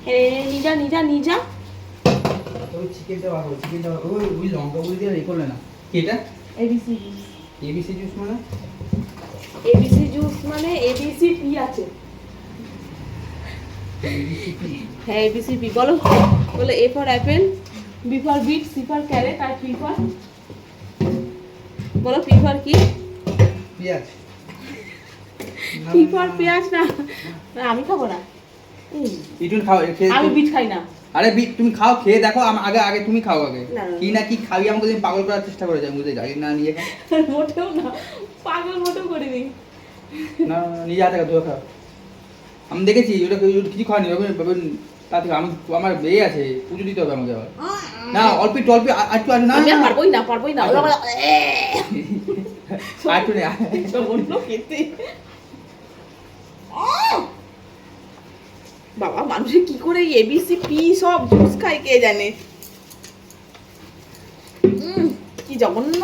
নিজা নিজা নিজা ওই চিকেনটা বানাবো, চিকেনটা ওই লঙ্কা গুলো দিয়ে করলে না কি এটা? ABC juice. এবিসি জুস মানে? এবিসি জুস মানে এবিসি পি আছে। হ্যাঁ এবিসি পি বলো, বলো A for apple, B for beet, C for carrot, আর পি ফর বলো পি ফর কি? পেঁয়াজ। পি ফর পেঁয়াজ না, আমি খাবো না। ইটুন খাও, আমি বিট খাই না। আরে বিট তুমি খাও, খেয়ে দেখো। আগে আগে তুমি খাও আগে। না, না, কি না কি খাবি আমাকে তুমি পাগল করার চেষ্টা করে যাও, বুঝতে যাই না নিয়ে খাও। মোটেও না, পাগল মোটেও করিনি। না নিজে হাতে খাও, খাও। আমি দেখেছি ওটা কিছু খাওয়ানি তাতে আমি আমার বেয়ে আছে, পুজো দিতে হবে আমাকে আবার। না অল্প একটু অল্প একটু না আমি আর পারবোই না, পারবোই না। একটু নে এটা বললো খেতে। বাবা মানুষে কি করে এবিসি পি সব জুস খায় কে জানে। কি জঘন্য।